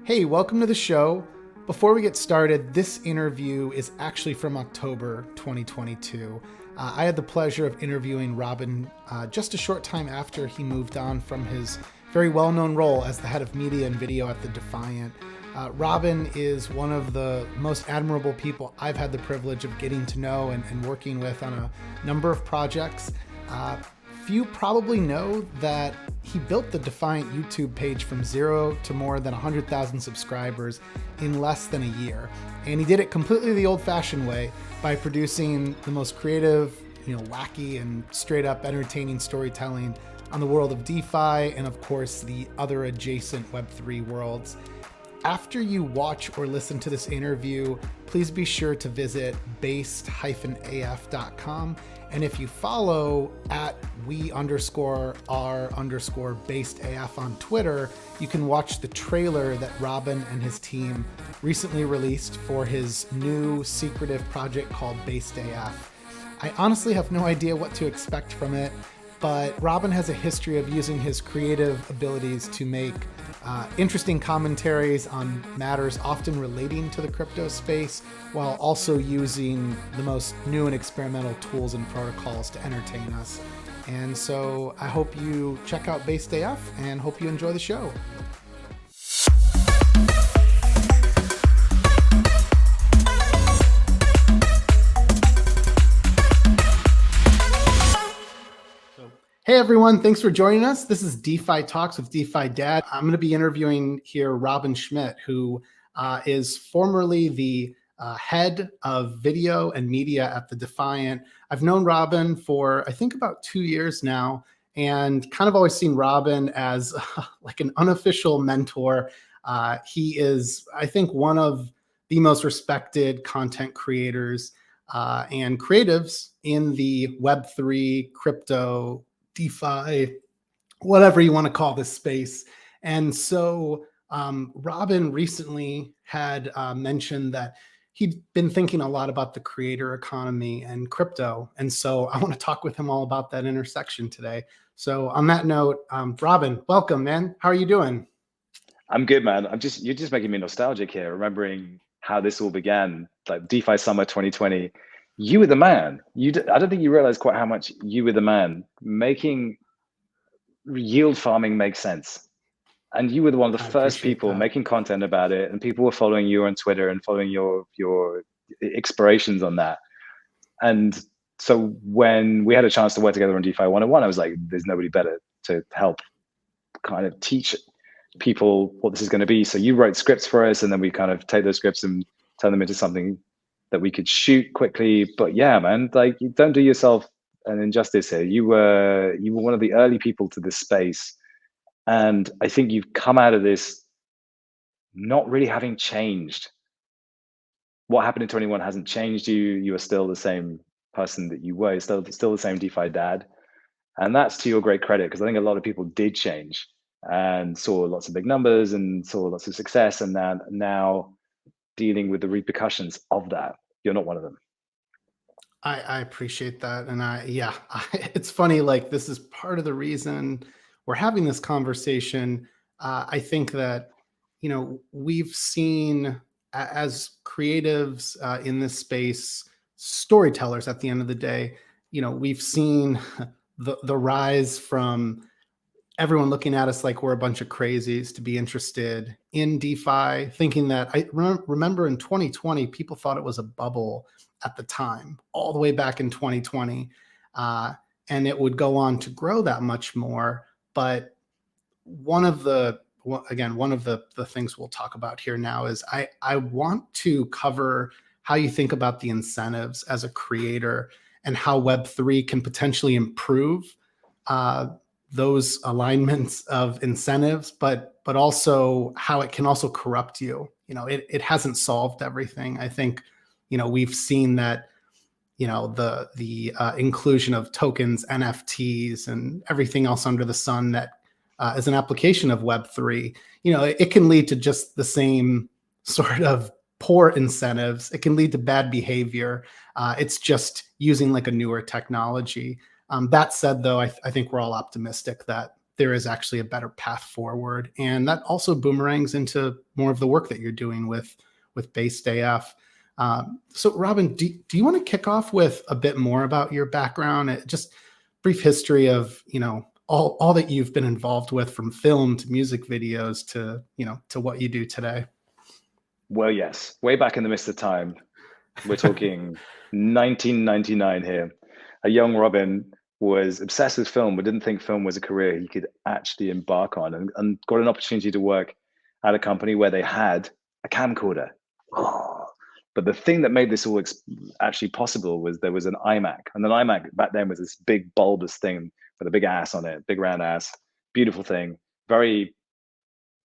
Hey, welcome to the show. Before we get started, this interview is actually from October 2022. I had the pleasure of interviewing Robin just a short time after he moved on from his very well-known role as the head of media and video at the Defiant. Robin is one of the most admirable people I've had the privilege of getting to know and working with on a number of projects. Few probably know that he built the Defiant YouTube page from 0 to more than 100,000 subscribers in less than a year. And he did it completely the old-fashioned way by producing the most creative, wacky and straight up entertaining storytelling on the world of DeFi and of course the other adjacent Web3 worlds. After you watch or listen to this interview, please be sure to visit BasedAF.com. And if you follow at @we_r_BasedAF on Twitter, you can watch the trailer that Robin and his team recently released for his new secretive project called BasedAF. I honestly have no idea what to expect from it, but Robin has a history of using his creative abilities to make interesting commentaries on matters often relating to the crypto space, while also using the most new and experimental tools and protocols to entertain us. And so I hope you check out BasedAF and hope you enjoy the show. Hey everyone, thanks for joining us. This is DeFi Talks with DeFi Dad. I'm going to be interviewing here Robin Schmidt, who is formerly the head of video and media at the Defiant. I've known Robin for I think about 2 years now, and kind of always seen Robin as like an unofficial mentor. He is, I think, one of the most respected content creators and creatives in the Web3 crypto DeFi, whatever you want to call this space. And so Robin recently had mentioned that he'd been thinking a lot about the creator economy and crypto. And so I want to talk with him all about that intersection today. So on that note, Robin, welcome, man. How are you doing? I'm good, man. You're just making me nostalgic here, remembering how this all began, like DeFi Summer 2020. You were the man. I don't think you realize quite how much you were the man making yield farming make sense. And you were one of the first people making content about it, and people were following you on Twitter and following your explorations on that. And so when we had a chance to work together on DeFi 101, I was like, there's nobody better to help kind of teach people what this is going to be. So you wrote scripts for us, and then we kind of take those scripts and turn them into something that we could shoot quickly. But yeah, man, like, you don't do yourself an injustice here. You were one of the early people to this space, and I think you've come out of this not really having changed. What happened in 21 hasn't changed you. You are still the same person that you were. You're still the same DeFi dad, and that's to your great credit, because I think a lot of people did change and saw lots of big numbers and saw lots of success, and now dealing with the repercussions of that. You're not one of them. I appreciate that. And it's funny, like, this is part of the reason we're having this conversation. I think that, we've seen as creatives in this space, storytellers at the end of the day, we've seen the rise from everyone looking at us like we're a bunch of crazies to be interested in DeFi, thinking that I remember in 2020, people thought it was a bubble at the time, all the way back in 2020. And it would go on to grow that much more. But one of the things we'll talk about here now is I want to cover how you think about the incentives as a creator and how Web3 can potentially improve those alignments of incentives, but also how it can also corrupt you. It hasn't solved everything. I think, we've seen that, the inclusion of tokens, NFTs, and everything else under the sun that is an application of Web3, it can lead to just the same sort of poor incentives. It can lead to bad behavior. It's just using like a newer technology. That said, though, I think we're all optimistic that there is actually a better path forward. And that also boomerangs into more of the work that you're doing with BasedAF. So Robin, do you want to kick off with a bit more about your background? Just brief history of, all that you've been involved with, from film to music videos to, to what you do today. Well, yes, way back in the mist of time, we're talking 1999 here. A young Robin was obsessed with film, but didn't think film was a career he could actually embark on, and got an opportunity to work at a company where they had a camcorder. But the thing that made this all actually possible was there was an iMac, and an iMac back then was this big bulbous thing with a big ass on it, big round ass, beautiful thing, very,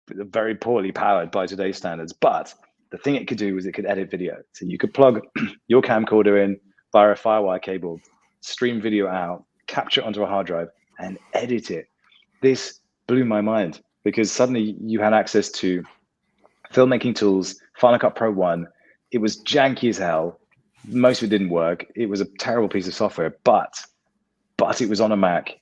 very poorly powered by today's standards. But the thing it could do was it could edit video. So you could plug your camcorder in via a Firewire cable, stream video out, capture it onto a hard drive, and edit it. This blew my mind, because suddenly you had access to filmmaking tools, Final Cut Pro 1. It was janky as hell. Most of it didn't work. It was a terrible piece of software, but it was on a Mac,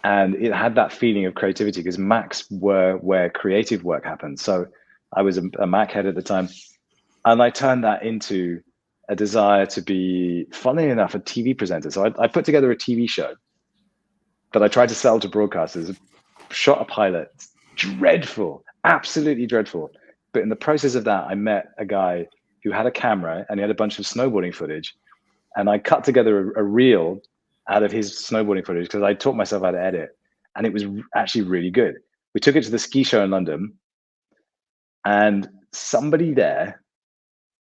and it had that feeling of creativity, because Macs were where creative work happened. So I was a Mac head at the time, and I turned that into a desire to be, funnily enough, a TV presenter. So I put together a TV show that I tried to sell to broadcasters, shot a pilot, dreadful, absolutely dreadful. But in the process of that, I met a guy who had a camera, and he had a bunch of snowboarding footage. And I cut together a reel out of his snowboarding footage, because I taught myself how to edit. And it was actually really good. We took it to the ski show in London, and somebody there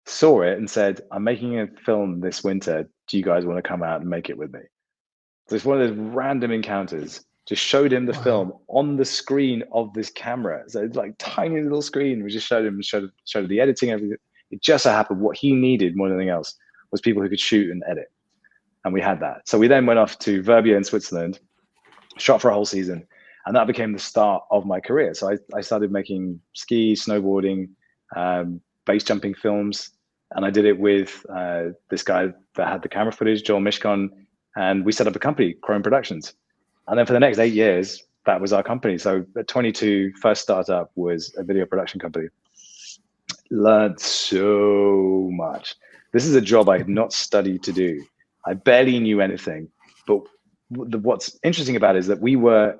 saw it and said, "I'm making a film this winter. Do you guys want to come out and make it with me?" So it's one of those random encounters. Just showed him the film on the screen of this camera. So it's like tiny little screen. We just showed him, showed the editing, everything. It just so happened what he needed more than anything else was people who could shoot and edit. And we had that. So we then went off to Verbier in Switzerland, shot for a whole season. And that became the start of my career. So I started making ski, snowboarding, base jumping films. And I did it with this guy that had the camera footage, Joel Mishkon. And we set up a company, Chrome Productions. And then for the next 8 years, that was our company. So at 22, first startup was a video production company. Learned so much. This is a job I had not studied to do. I barely knew anything. But what's interesting about it is that we were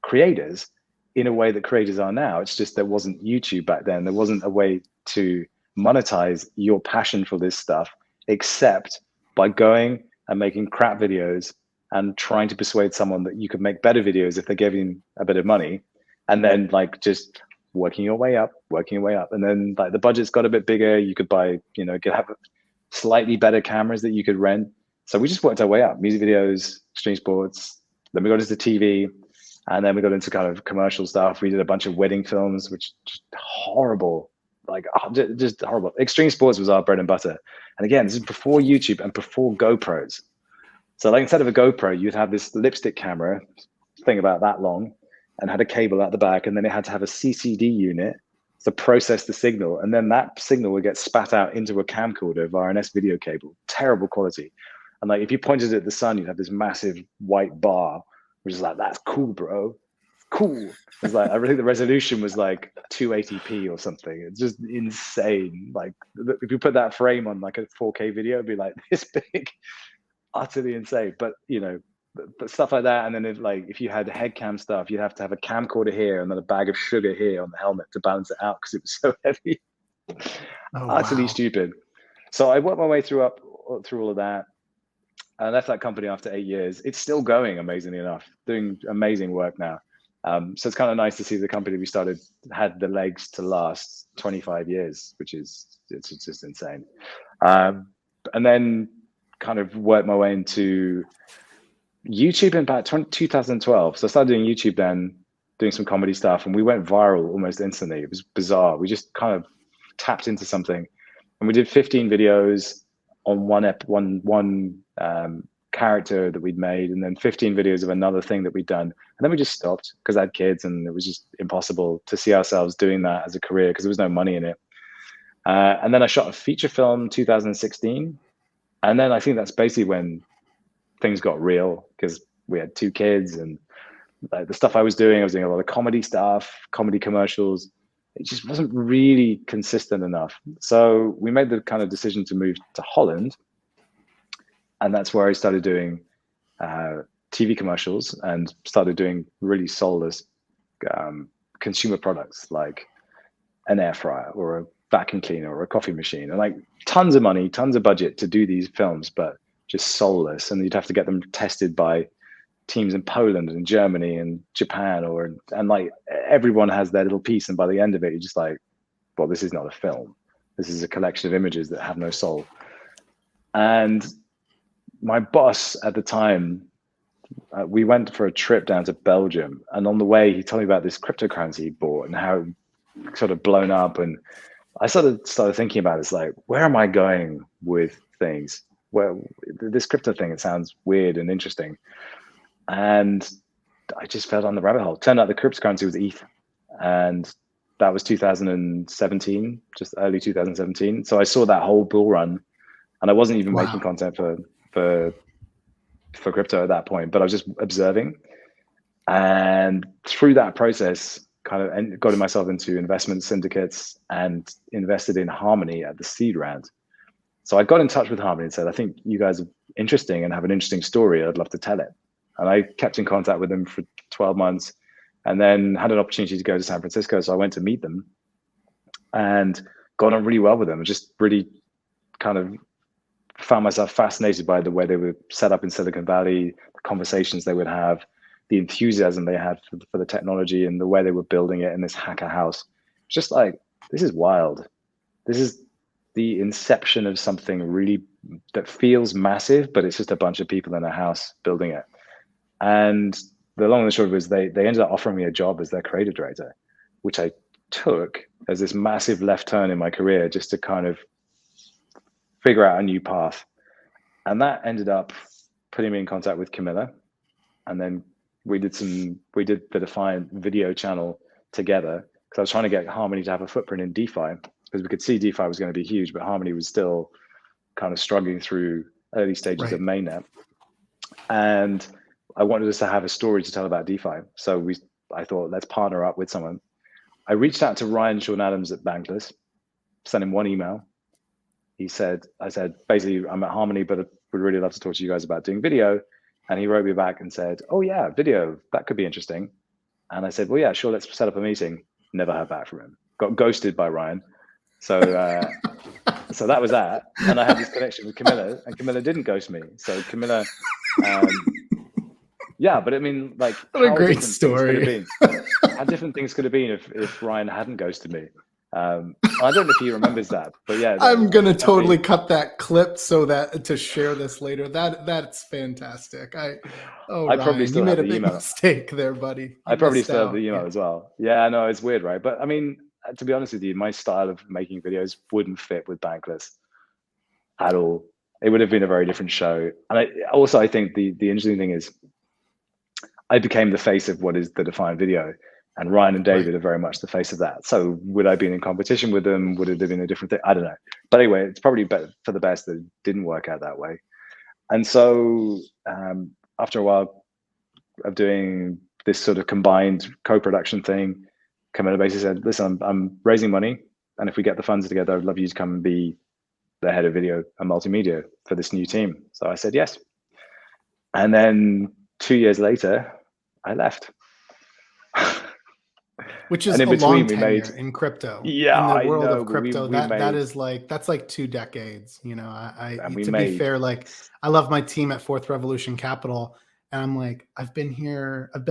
creators in a way that creators are now. It's just there wasn't YouTube back then. There wasn't a way to monetize your passion for this stuff, except by going and making crap videos and trying to persuade someone that you could make better videos if they gave you a bit of money, and then like just working your way up. And then like the budget's got a bit bigger. You could buy, could have slightly better cameras that you could rent. So we just worked our way up, music videos, extreme sports. Then we got into TV, and then we got into kind of commercial stuff. We did a bunch of wedding films, which just horrible, just horrible. Extreme sports was our bread and butter. And again, this is before YouTube and before GoPros. So like instead of a GoPro, you'd have this lipstick camera thing about that long and had a cable at the back, and then it had to have a CCD unit to process the signal. And then that signal would get spat out into a camcorder via an S-video cable, terrible quality. And like if you pointed at the sun, you'd have this massive white bar, which is like, that's cool, bro. Cool. It's like, I think the resolution was like 280p or something. It's just insane. Like if you put that frame on like a 4K video, it'd be like this big. Utterly insane. But but stuff like that. And then if you had head cam stuff, you'd have to have a camcorder here and then a bag of sugar here on the helmet to balance it out because it was so heavy. Utterly stupid. So I worked my way through all of that. I left that company after 8 years. It's still going, amazingly enough, doing amazing work now. So it's kind of nice to see the company we started had the legs to last 25 years, which is it's just insane. And then kind of worked my way into YouTube in about 2012. So I started doing YouTube then, doing some comedy stuff, and we went viral almost instantly. It was bizarre. We just kind of tapped into something, and we did 15 videos on one character that we'd made, and then 15 videos of another thing that we'd done. And then we just stopped because I had kids, and it was just impossible to see ourselves doing that as a career because there was no money in it. And then I shot a feature film in 2016. And then I think that's basically when things got real because we had 2 kids and Like the stuff I was doing a lot of comedy stuff, comedy commercials. It just wasn't really consistent enough. So we made the kind of decision to move to Holland. And that's where I started doing TV commercials and started doing really soulless consumer products like an air fryer or a vacuum cleaner or a coffee machine, and like tons of money, tons of budget to do these films, but just soulless. And you'd have to get them tested by teams in Poland and Germany and Japan, and like everyone has their little piece. And by the end of it, you're just like, well, this is not a film. This is a collection of images that have no soul. And my boss at the time, we went for a trip down to Belgium. And on the way, he told me about this cryptocurrency he bought and how it sort of blown up. And I sort of started thinking about it. It's like, where am I going with things? Well, this crypto thing, it sounds weird and interesting. And I just fell down the rabbit hole. Turned out the cryptocurrency was ETH. And that was 2017, just early 2017. So I saw that whole bull run, and I wasn't even making content for crypto at that point, but I was just observing. And through that process, kind of got myself into investment syndicates and invested in Harmony at the seed round. So I got in touch with Harmony and said, I think you guys are interesting and have an interesting story. I'd love to tell it. And I kept in contact with them for 12 months and then had an opportunity to go to San Francisco. So I went to meet them and got on really well with them. Just really kind of found myself fascinated by the way they were set up in Silicon Valley, the conversations they would have, the enthusiasm they had for the technology and the way they were building it in this hacker house. Just like, this is wild. This is the inception of something really that feels massive, but it's just a bunch of people in a house building it. And the long and the short of it was they ended up offering me a job as their creative director, which I took as this massive left turn in my career just to kind of figure out a new path. And that ended up putting me in contact with Camilla. And then we did the Defiant video channel together, because I was trying to get Harmony to have a footprint in DeFi, because we could see DeFi was going to be huge, but Harmony was still kind of struggling through early stages of mainnet. And I wanted us to have a story to tell about DeFi. So I thought, let's partner up with someone. I reached out to Ryan Sean Adams at Bankless, sent him one email. I said, basically, I'm at Harmony, but I would really love to talk to you guys about doing video. And he wrote me back and said, oh yeah, video, that could be interesting. And I said, well, yeah, sure, let's set up a meeting. Never heard back from him. Got ghosted by Ryan. So so that was that. And I had this connection with Camilla, and Camilla didn't ghost me. So Camilla, yeah, but I mean, like, what a great story. How different things could have been if Ryan hadn't ghosted me. I don't know if he remembers that, but yeah. I'm gonna totally cut that clip so that to share this later. That's fantastic. I probably still made a big mistake there, buddy. I probably still have the email as well. Yeah, no, it's weird, right? But I mean, to be honest with you, my style of making videos wouldn't fit with Bankless at all. It would have been a very different show. And I think the interesting thing is I became the face of what is the Defiant video. And Ryan and David are very much the face of that. So would I be in competition with them? Would it have been a different thing? I don't know. But anyway, it's probably better for the best that it didn't work out that way. And so after a while of doing this sort of combined co-production thing, Camilla basically said, listen, I'm raising money. And if we get the funds together, I'd love you to come and be the head of video and multimedia for this new team. So I said, yes. And then 2 years later, I left. Which is a long tenure in crypto. Yeah, in the world of crypto, that's like 2 decades. You know, be fair, like I love my team at Fourth Revolution Capital, and I'm like, I've been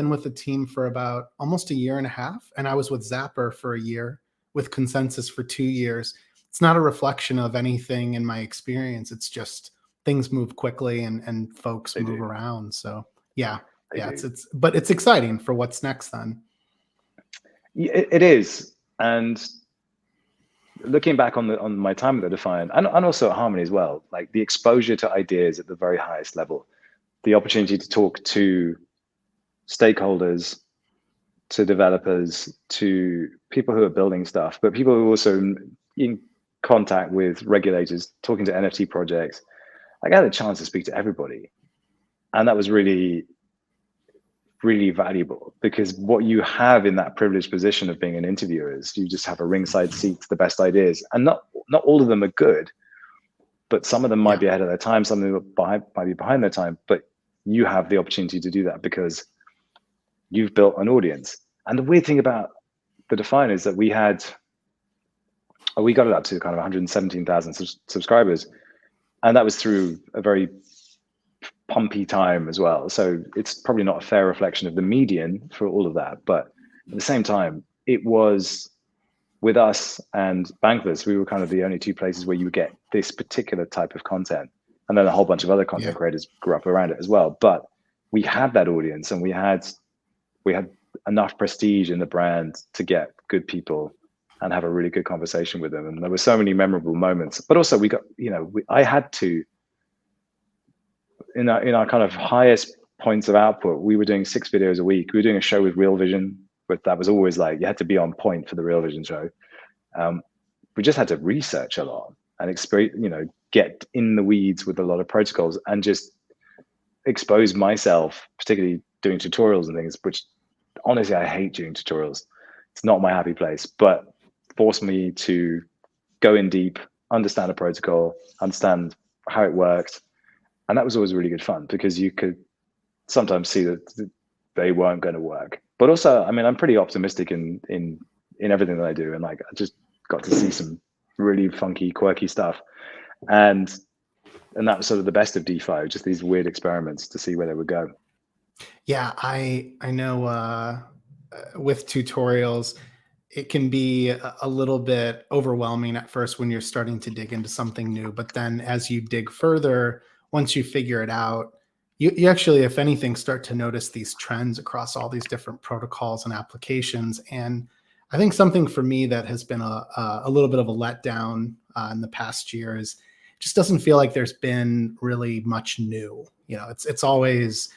with the team for about almost 1.5 years, and I was with Zapper for a year, with Consensus for 2 years. It's not a reflection of anything in my experience. It's just things move quickly and folks move around. So yeah, but it's exciting for what's next then. It is. And looking back on my time at the Defiant and also at Harmony as well, like the exposure to ideas at the very highest level, the opportunity to talk to stakeholders, to developers, to people who are building stuff, but people who are also in contact with regulators, talking to NFT projects. I got a chance to speak to everybody. And that was really really valuable, because what you have in that privileged position of being an interviewer is you just have a ringside seat to the best ideas, and not all of them are good, but some of them might be ahead of their time, some of them might be behind their time, but you have the opportunity to do that because you've built an audience. And the weird thing about the Defiant is that we got it up to kind of 117,000 subscribers, and that was through a very pumpy time as well. So it's probably not a fair reflection of the median for all of that. But at the same time, it was, with us and Bankless, we were kind of the only two places where you would get this particular type of content. And then a whole bunch of other content creators grew up around it as well. But we had that audience, and we had enough prestige in the brand to get good people and have a really good conversation with them. And there were so many memorable moments. But also we got, I had to, in our kind of highest points of output, we were doing 6 videos a week. We were doing a show with Real Vision, but that was always like, you had to be on point for the Real Vision show. We just had to research a lot and experience, get in the weeds with a lot of protocols and just expose myself, particularly doing tutorials and things, which honestly, I hate doing tutorials. It's not my happy place, but forced me to go in deep, understand a protocol, understand how it worked. And that was always really good fun, because you could sometimes see that they weren't going to work. But also, I mean, I'm pretty optimistic in everything that I do. And like, I just got to see some really funky, quirky stuff. And that was sort of the best of DeFi, just these weird experiments to see where they would go. Yeah, I know with tutorials, it can be a little bit overwhelming at first when you're starting to dig into something new. But then as you dig further, once you figure it out, you actually, if anything, start to notice these trends across all these different protocols and applications. And I think something for me that has been a little bit of a letdown in the past year is just doesn't feel like there's been really much new. It's always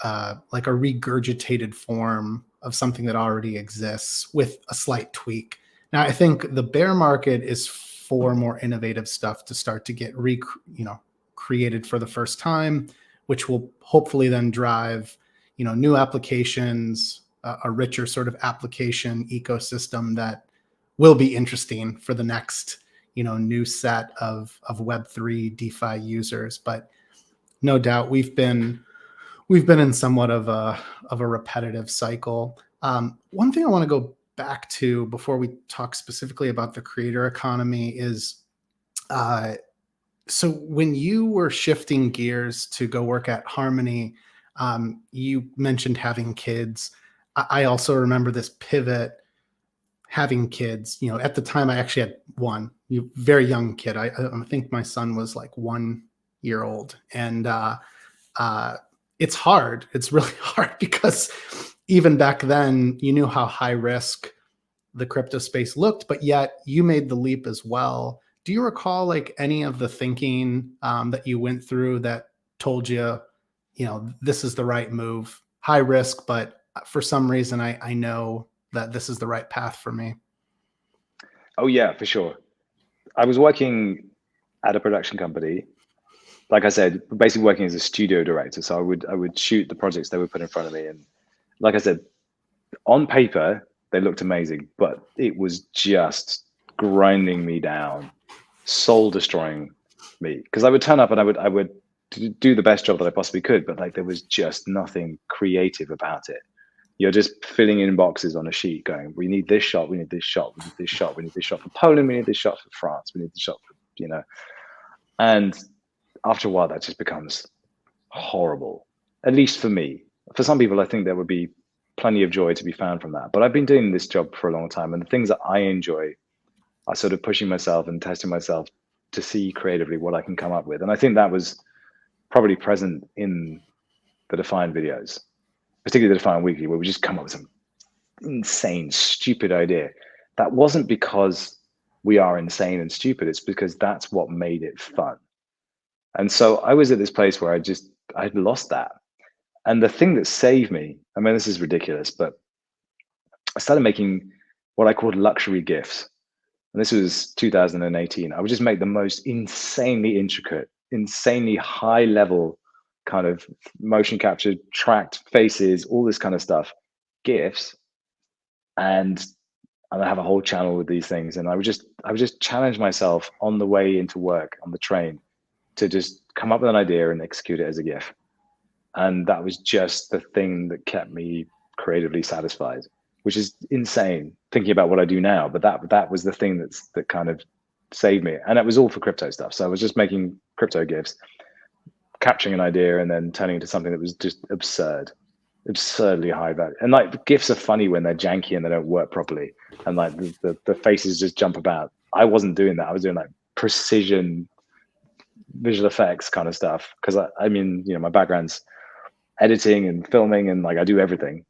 like a regurgitated form of something that already exists with a slight tweak. Now, I think the bear market is for more innovative stuff to start to get created for the first time, which will hopefully then drive, new applications, a richer sort of application ecosystem that will be interesting for the next, new set of Web3 DeFi users. But no doubt we've been in somewhat of a repetitive cycle. One thing I want to go back to before we talk specifically about the creator economy is, so when you were shifting gears to go work at Harmony, you mentioned having kids. I also remember this pivot, having kids. At the time I actually had one very young kid. I think my son was like 1 year old, and it's hard. It's really hard because even back then you knew how high risk the crypto space looked, but yet you made the leap as well. Do you recall like any of the thinking that you went through that told you, this is the right move, high risk, but for some reason I know that this is the right path for me? Oh yeah, for sure. I was working at a production company, like I said, basically working as a studio director. So I would shoot the projects they would put in front of me. And like I said, on paper, they looked amazing, but it was just grinding me down, soul destroying me. Because I would turn up and I would do the best job that I possibly could, but like there was just nothing creative about it. You're just filling in boxes on a sheet going, we need this shot, we need this shot, we need this shot, we need this shot for Poland, we need this shot for France, we need this shot for, and after a while that just becomes horrible, at least for me. For some people, I think there would be plenty of joy to be found from that. But I've been doing this job for a long time, and the things that I enjoy are sort of pushing myself and testing myself to see creatively what I can come up with. And I think that was probably present in the Defiant videos, particularly the Defiant Weekly, where we just come up with some insane, stupid idea. That wasn't because we are insane and stupid. It's because that's what made it fun. And so I was at this place where I'd lost that. And the thing that saved me, I mean, this is ridiculous, but I started making what I called luxury gifts. And this was 2018. I would just make the most insanely intricate, insanely high level kind of motion captured, tracked faces, all this kind of stuff, GIFs, and I have a whole channel with these things. And I would just challenge myself on the way into work on the train to just come up with an idea and execute it as a GIF. And that was just the thing that kept me creatively satisfied, which is insane thinking about what I do now. But that was the thing that kind of saved me. And it was all for crypto stuff. So I was just making crypto GIFs, capturing an idea and then turning into something that was just absurdly high value. And like GIFs are funny when they're janky and they don't work properly. And like the faces just jump about. I wasn't doing that. I was doing like precision visual effects kind of stuff. Cause I mean, you know, my background's editing and filming and like I do everything.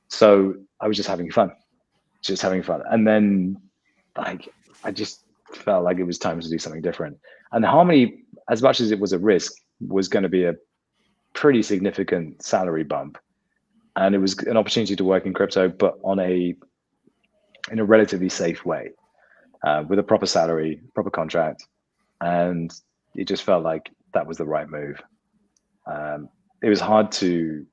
So I was just having fun. And then like, I just felt like it was time to do something different. And Harmony, as much as it was a risk, was going to be a pretty significant salary bump. And it was an opportunity to work in crypto, but in a relatively safe way, with a proper salary, proper contract. And it just felt like that was the right move. It was hard to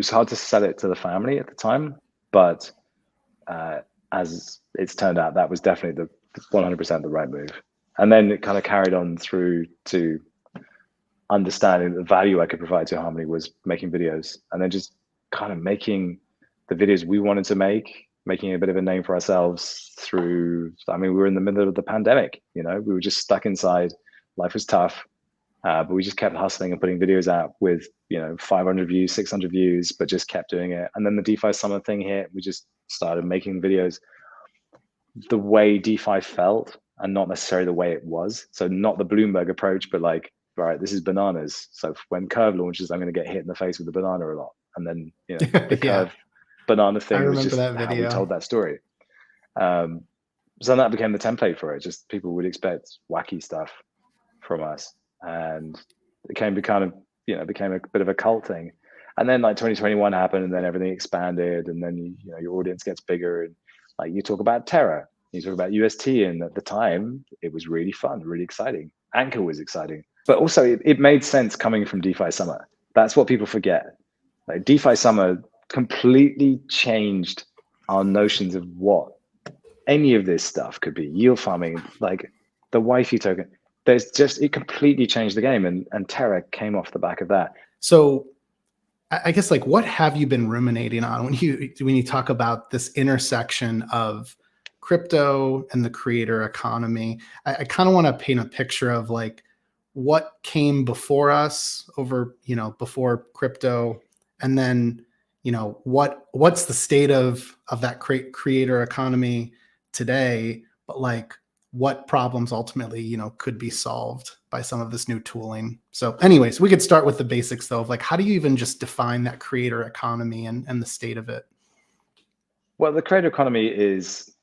sell it to the family at the time, but as it's turned out, that was definitely the 100% the right move. And then it kind of carried on through to understanding the value I could provide to Harmony was making videos, and then just kind of making the videos we wanted to make, making a bit of a name for ourselves through, I mean, we were in the middle of the pandemic, you know, we were just stuck inside, life was tough, but we just kept hustling and putting videos out with, you know, 500 views, 600 views, but just kept doing it. And then the DeFi summer thing hit, we just started making videos the way DeFi felt and not necessarily the way it was. So not the Bloomberg approach, but like, all right, this is bananas. So when Curve launches, I'm going to get hit in the face with the banana a lot. And then, you know, the Yeah, Curve banana I thing was remember just that how we video. told that story. So that became the template for it. Just people would expect wacky stuff from us. And it became a bit of a cult thing. And then like 2021 happened, and then everything expanded, and then you know your audience gets bigger, and like you talk about Terra, you talk about UST, and at the time it was really fun, really exciting. Anchor was exciting, but also it made sense coming from DeFi Summer. That's what people forget. Like DeFi Summer completely changed our notions of what any of this stuff could be. Yield farming, like the wifey token. It completely changed the game, and Terra came off the back of that. So I guess like what have you been ruminating on when you talk about this intersection of crypto and the creator economy? I kind of want to paint a picture of like what came before us before crypto, and then, what's the state of that creator economy today, but like what problems ultimately, could be solved by some of this new tooling. So anyways, we could start with the basics though, of like, how do you even just define that creator economy and the state of it? Well, the creator economy is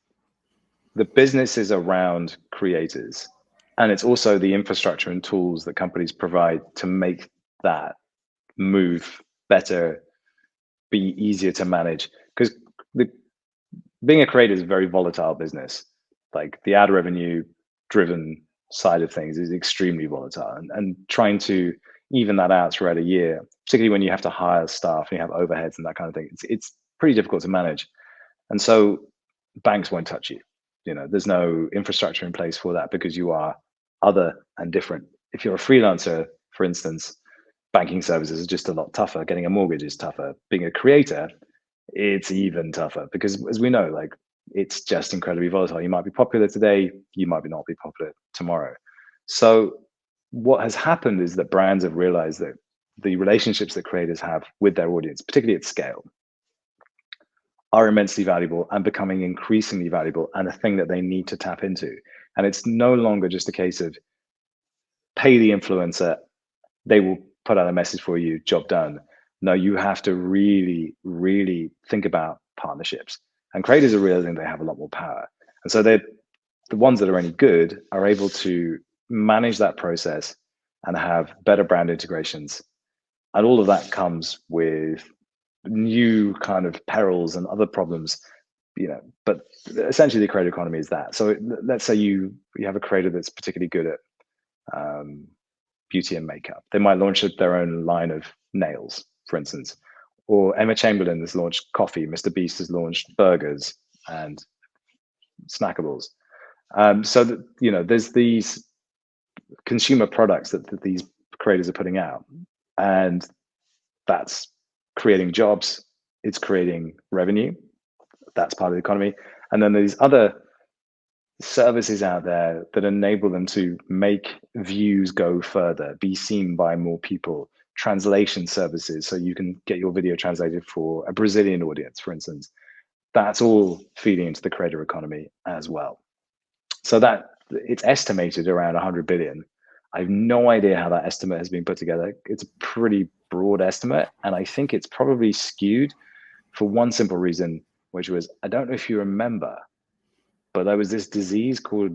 the businesses around creators. And it's also the infrastructure and tools that companies provide to make that move better, be easier to manage. Because being a creator is a very volatile business. Like the ad revenue driven side of things is extremely volatile, and trying to even that out throughout a year, particularly when you have to hire staff and you have overheads and that kind of thing, it's pretty difficult to manage. And so banks won't touch you. There's no infrastructure in place for that because you are other and different. If you're a freelancer, for instance, banking services are just a lot tougher. Getting a mortgage is tougher. Being a creator, it's even tougher because, as we know, like it's just incredibly volatile. You might be popular today, you might not be popular tomorrow. So what has happened is that brands have realized that the relationships that creators have with their audience, particularly at scale, are immensely valuable and becoming increasingly valuable, and a thing that they need to tap into. And it's no longer just a case of pay the influencer, they will put out a message for you, job done. No, you have to really, really think about partnerships. And creators are realizing they have a lot more power. And so the ones that are any good are able to manage that process and have better brand integrations. And all of that comes with new kind of perils and other problems, but essentially the creator economy is that. So let's say you have a creator that's particularly good at beauty and makeup. They might launch their own line of nails, for instance. Or Emma Chamberlain has launched coffee. Mr. Beast has launched burgers and snackables. So that, you know, there's these consumer products that these creators are putting out, and that's creating jobs. It's creating revenue. That's part of the economy. And then there's other services out there that enable them to make views go further, be seen by more people. Translation services, so you can get your video translated for a Brazilian audience, for instance. That's all feeding into the creator economy as well. So that it's estimated around 100 billion. I have no idea how that estimate has been put together. It's a pretty broad estimate, and I think it's probably skewed for one simple reason, which was, I don't know if you remember, but there was this disease called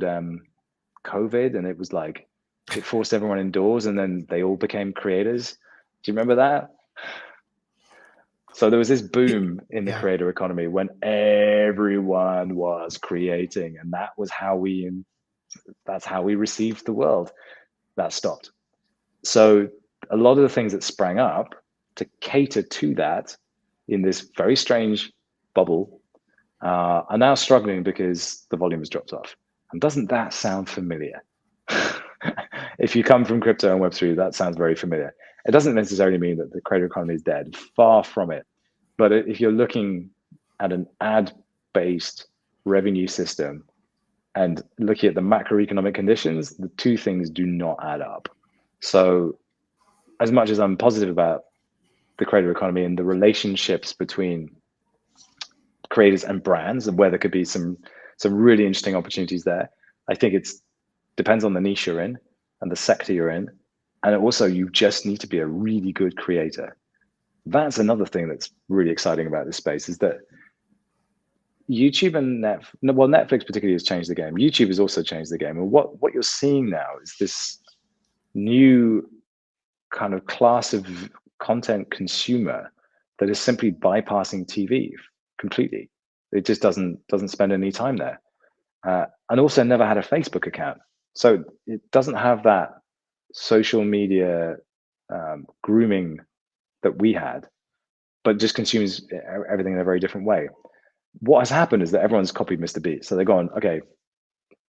COVID, and it was like, it forced everyone indoors, and then they all became creators. Do you remember that? So there was this boom in the creator economy when everyone was creating, and that's how we received the world. That stopped. So a lot of the things that sprang up to cater to that in this very strange bubble are now struggling because the volume has dropped off. And doesn't that sound familiar? If you come from crypto and Web3, that sounds very familiar. It doesn't necessarily mean that the creator economy is dead, far from it. But if you're looking at an ad-based revenue system and looking at the macroeconomic conditions, the two things do not add up. So as much as I'm positive about the creator economy and the relationships between creators and brands, and where there could be some really interesting opportunities there, I think it depends on the niche you're in and the sector you're in. And also, you just need to be a really good creator. That's another thing that's really exciting about this space, is that YouTube and Netflix particularly has changed the game. YouTube has also changed the game. And what you're seeing now is this new kind of class of content consumer that is simply bypassing TV completely. It just doesn't spend any time there. And also never had a Facebook account. So it doesn't have that social media grooming that we had, but just consumes everything in a very different way. What has happened is that everyone's copied Mr. Beast. So they're going, okay,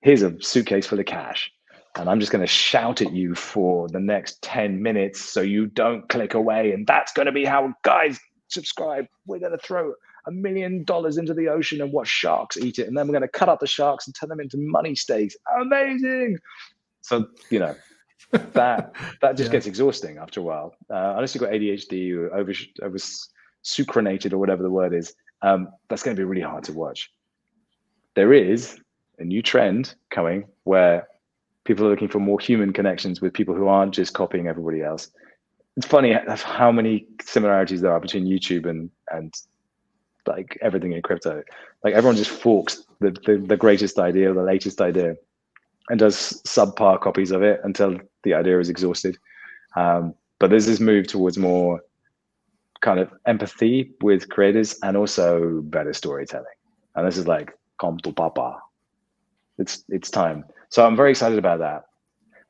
here's a suitcase full of cash, and I'm just going to shout at you for the next 10 minutes so you don't click away. And that's going to be how, guys, subscribe. We're going to throw $1 million into the ocean and watch sharks eat it. And then we're going to cut up the sharks and turn them into money steaks. Amazing. So, you know, that just gets exhausting after a while. Unless you've got ADHD or over sucranated or whatever the word is, that's going to be really hard to watch. There is a new trend coming where people are looking for more human connections with people who aren't just copying everybody else. It's funny how many similarities there are between YouTube and like everything in crypto. Like everyone just forks the greatest idea or the latest idea and does subpar copies of it until the idea is exhausted. But there's this move towards more kind of empathy with creators and also better storytelling. And this is like, come to papa. It's time. So I'm very excited about that.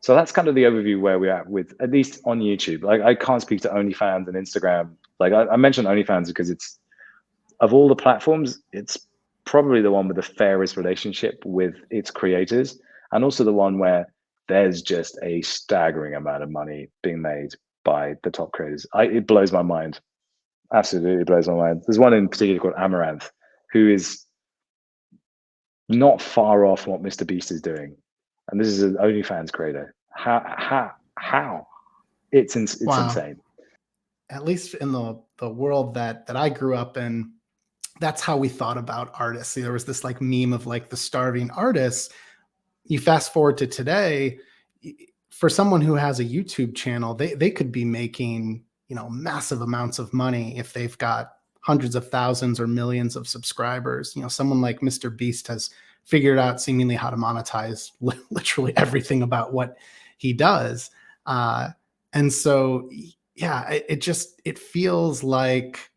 So that's kind of the overview where we're at with, at least on YouTube. Like I can't speak to OnlyFans and Instagram. Like I mentioned OnlyFans because it's, of all the platforms, it's probably the one with the fairest relationship with its creators, and also the one where there's just a staggering amount of money being made by the top creators. It blows my mind. Absolutely blows my mind. There's one in particular called Amaranth, who is not far off what Mr. Beast is doing. And this is an OnlyFans creator. How? It's Wow. insane. At least in the world that I grew up in, that's how we thought about artists. There was this like meme of like the starving artists. You fast forward to today, for someone who has a YouTube channel, they could be making, you know, massive amounts of money if they've got hundreds of thousands or millions of subscribers. You know, someone like Mr. Beast has figured out seemingly how to monetize literally everything about what he does. And so, yeah, it feels like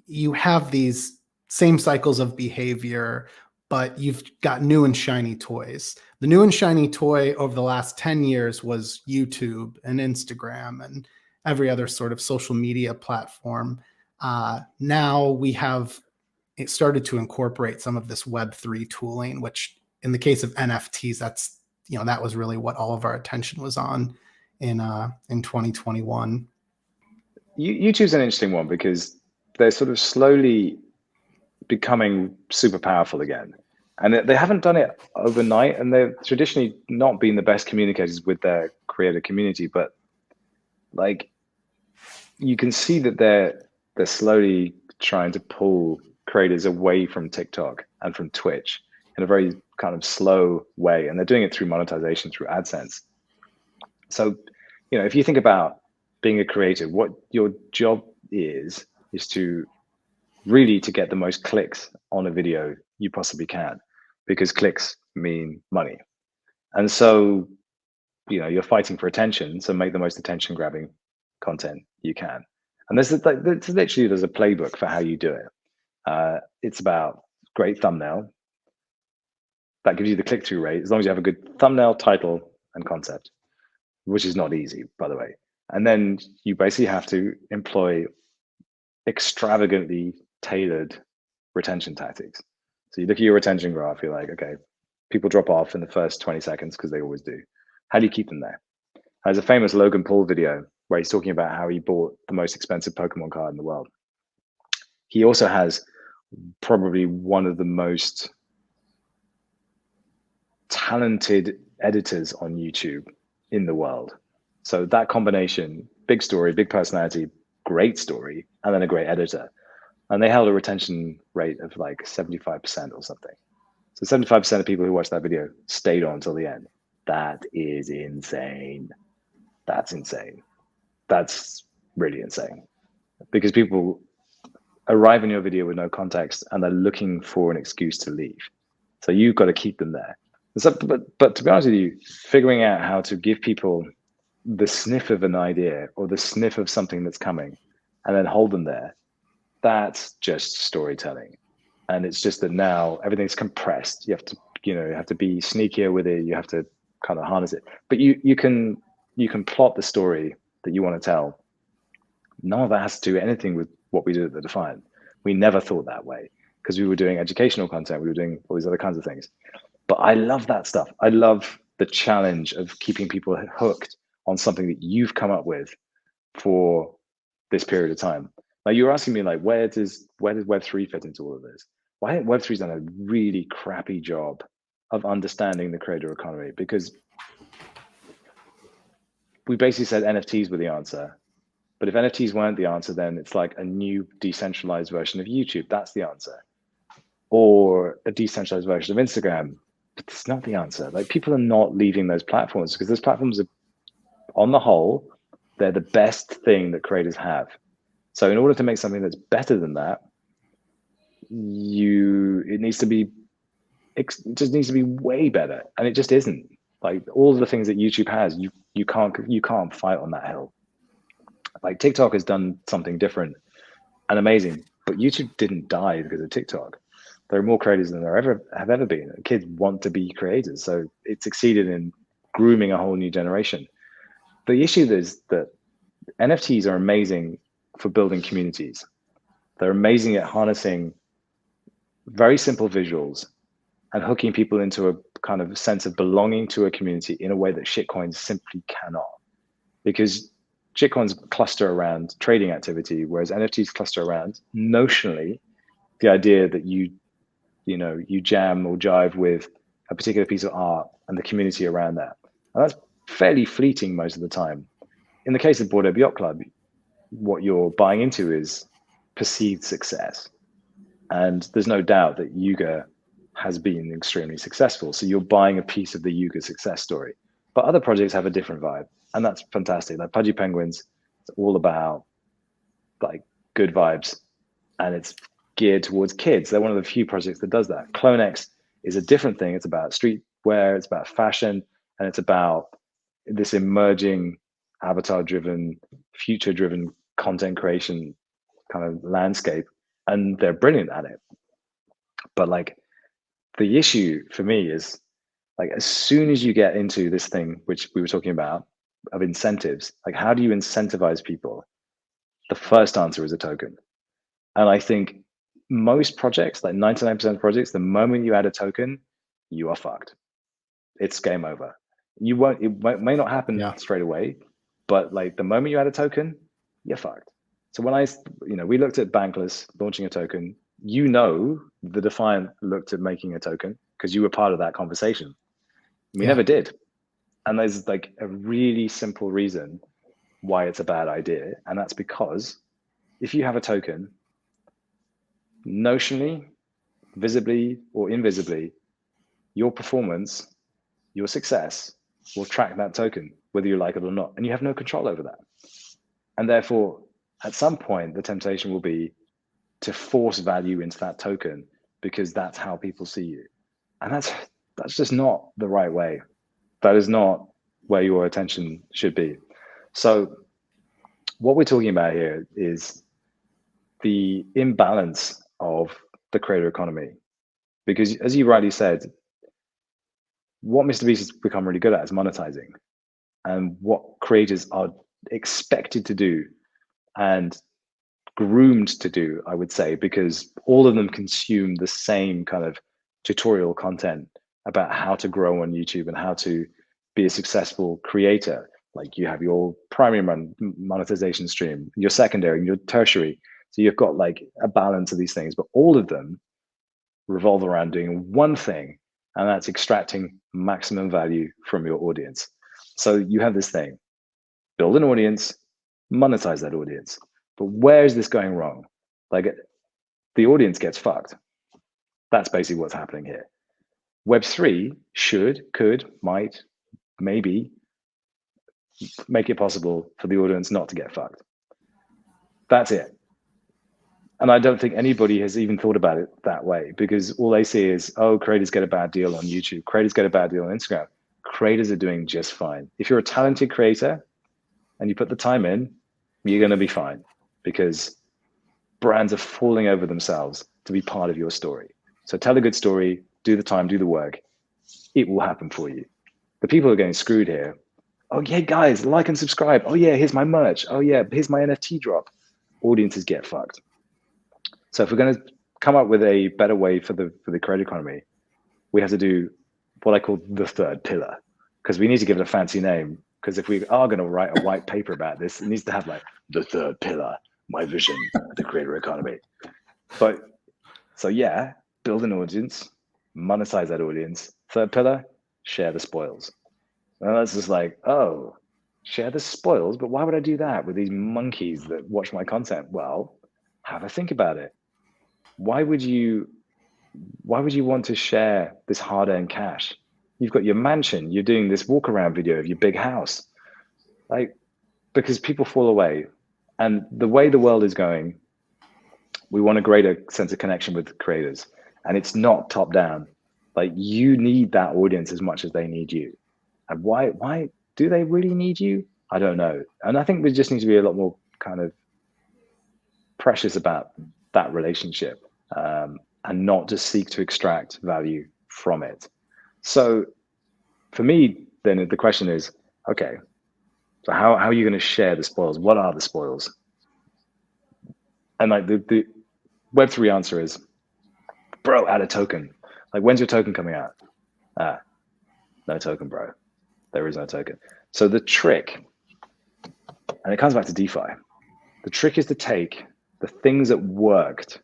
you have these same cycles of behavior, but you've got new and shiny toys. The new and shiny toy over the last 10 years was YouTube and Instagram and every other sort of social media platform. Now we have it started to incorporate some of this Web3 tooling, which in the case of NFTs, that's, that was really what all of our attention was on in 2021. YouTube's an interesting one because they're sort of slowly becoming super powerful again. And they haven't done it overnight, and they've traditionally not been the best communicators with their creator community, but like you can see that they're slowly trying to pull creators away from TikTok and from Twitch in a very kind of slow way, and they're doing it through monetization, through AdSense. So, if you think about being a creator, what your job is to really to get the most clicks on a video you possibly can, because clicks mean money. And so, you're fighting for attention, so make the most attention grabbing content you can. And there's a playbook for how you do it. It's about great thumbnail. That gives you the click-through rate, as long as you have a good thumbnail, title, and concept, which is not easy, by the way. And then you basically have to employ extravagantly tailored retention tactics. So you look at your retention graph, you're like, okay, people drop off in the first 20 seconds because they always do. How do you keep them there? There's a famous Logan Paul video where he's talking about how he bought the most expensive Pokemon card in the world. He also has probably one of the most talented editors on YouTube in the world. So that combination, big story, big personality, great story, and then a great editor. And they held a retention rate of like 75% or something. So 75% of people who watched that video stayed on until the end. That is insane. That's insane. That's really insane. Because people arrive in your video with no context and they're looking for an excuse to leave. So you've got to keep them there. So, but to be honest with you, figuring out how to give people the sniff of an idea or the sniff of something that's coming and then hold them there, that's just storytelling. And it's just that now everything's compressed. You have to, you have to be sneakier with it. You have to kind of harness it. But you can plot the story that you want to tell. None of that has to do anything with what we did at the Defiant. We never thought that way because we were doing educational content. We were doing all these other kinds of things. But I love that stuff. I love the challenge of keeping people hooked on something that you've come up with for this period of time. Now you're asking me like, where does Web3 fit into all of this? Well, I think Web3's done a really crappy job of understanding the creator economy, because we basically said NFTs were the answer. But if NFTs weren't the answer, then it's like a new decentralized version of YouTube. That's the answer. Or a decentralized version of Instagram. But it's not the answer. Like, people are not leaving those platforms because those platforms are, on the whole, they're the best thing that creators have. So in order to make something that's better than that, it just needs to be way better. And it just isn't. Like, all of the things that YouTube has, you can't fight on that hill. Like, TikTok has done something different and amazing, but YouTube didn't die because of TikTok. There are more creators than there have ever been. Kids want to be creators, so it succeeded in grooming a whole new generation. The issue is that NFTs are amazing for building communities. They're amazing at harnessing very simple visuals and hooking people into a kind of sense of belonging to a community in a way that shitcoins simply cannot. Because shitcoins cluster around trading activity, whereas NFTs cluster around, notionally, the idea that you jam or jive with a particular piece of art and the community around that. And that's fairly fleeting most of the time. In the case of Bored Ape Yacht Club, what you're buying into is perceived success. And there's no doubt that Yuga has been extremely successful. So you're buying a piece of the Yuga success story. But other projects have a different vibe. And that's fantastic. Like Pudgy Penguins, it's all about like good vibes. And it's geared towards kids. They're one of the few projects that does that. CloneX is a different thing. It's about streetwear, it's about fashion, and it's about this emerging avatar-driven, future-driven content creation kind of landscape. And they're brilliant at it. But like, the issue for me is, like, as soon as you get into this thing, which we were talking about, of incentives, like, how do you incentivize people? The first answer is a token. And I think most projects, like 99% of projects, the moment you add a token, you are fucked. It's game over. You won't, may not happen straight away, but like the moment you add a token, you're fucked. So when we looked at Bankless launching a token, the Defiant looked at making a token because you were part of that conversation. We never did. And there's like a really simple reason why it's a bad idea. And that's because if you have a token, notionally, visibly or invisibly, your performance, your success will track that token, whether you like it or not. And you have no control over that. And therefore, at some point, the temptation will be to force value into that token because that's how people see you. And that's just not the right way. That is not where your attention should be. So what we're talking about here is the imbalance of the creator economy. Because as you rightly said, what Mr. Beast has become really good at is monetizing. And what creators are expected to do and groomed to do, I would say, because all of them consume the same kind of tutorial content about how to grow on YouTube and how to be a successful creator. Like you have your primary monetization stream, your secondary, your tertiary. So you've got like a balance of these things, but all of them revolve around doing one thing, and that's extracting maximum value from your audience. So you have this thing, build an audience, monetize that audience. But where is this going wrong? Like the audience gets fucked. That's basically what's happening here. Web3 should, could, might, maybe make it possible for the audience not to get fucked. That's it. And I don't think anybody has even thought about it that way, because all they see is, oh, creators get a bad deal on YouTube. Creators get a bad deal on Instagram. Creators are doing just fine. If you're a talented creator and you put the time in, you're going to be fine, because brands are falling over themselves to be part of your story. So tell a good story, do the time, do the work. It will happen for you. The people who are getting screwed here, oh yeah, guys, like and subscribe. Oh yeah, here's my merch. Oh yeah, here's my NFT drop. Audiences get fucked. So if we're going to come up with a better way for the creator economy, we have to do what I call the third pillar, because we need to give it a fancy name. Because if we are going to write a white paper about this, it needs to have like the third pillar, my vision, the creator economy. But so yeah, build an audience, monetize that audience. Third pillar, share the spoils. And that's just like, oh, share the spoils, but why would I do that with these monkeys that watch my content? Well, have a think about it. Why would you want to share this hard-earned cash? You've got your mansion, you're doing this walk around video of your big house. Like, because people fall away. And the way the world is going, we want a greater sense of connection with creators. And it's not top down. Like, you need that audience as much as they need you. And why do they really need you? I don't know. And I think we just need to be a lot more kind of precious about that relationship, and not just seek to extract value from it. So for me, then the question is, okay, so how are you going to share the spoils? What are the spoils? And like the Web3 answer is, bro, add a token. Like, when's your token coming out? No token, bro. There is no token. So the trick, and it comes back to DeFi, the trick is to take the things that worked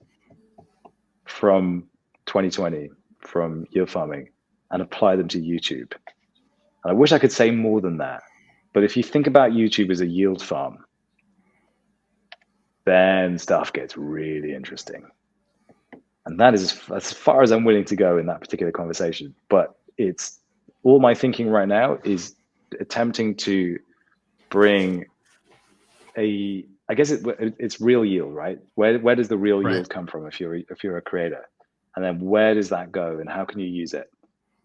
from 2020, from yield farming, and apply them to YouTube. And I wish I could say more than that. But if you think about YouTube as a yield farm, then stuff gets really interesting. And that is as far as I'm willing to go in that particular conversation. But it's all my thinking right now is attempting to bring I guess it's real yield, right? Where does the real yield come from if you're a creator? And then where does that go, and how can you use it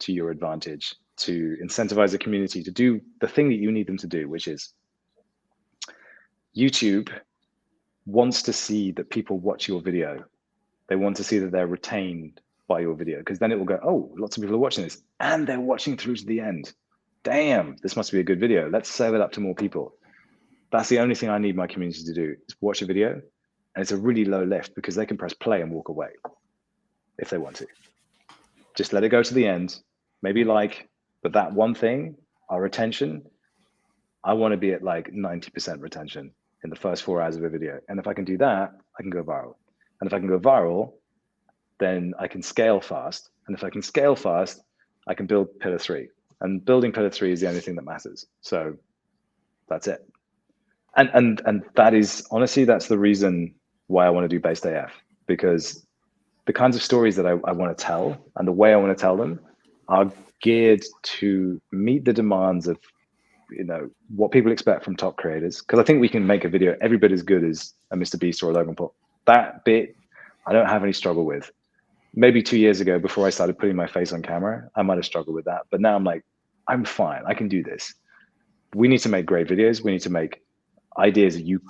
to your advantage to incentivize the community to do the thing that you need them to do, which is YouTube wants to see that people watch your video. They want to see that they're retained by your video, because then it will go, oh, lots of people are watching this and they're watching through to the end. Damn, this must be a good video. Let's serve it up to more people. That's the only thing I need my community to do, is watch a video. And it's a really low lift because they can press play and walk away if they want to. Just let it go to the end. Maybe but that one thing, our retention, I want to be at like 90% retention in the first 4 hours of a video. And if I can do that, I can go viral. And if I can go viral, then I can scale fast. And if I can scale fast, I can build pillar 3. And building pillar 3 is the only thing that matters. So that's it. And that is, honestly, that's the reason why I want to do BasedAF, because the kinds of stories that I want to tell and the way I want to tell them are geared to meet the demands of, what people expect from top creators. Because I think we can make a video every bit as good as a Mr. Beast or a Logan Paul. That bit, I don't have any struggle with. Maybe 2 years ago, before I started putting my face on camera, I might have struggled with that. But now I'm like, I'm fine. I can do this. We need to make great videos. We need to make ideas that you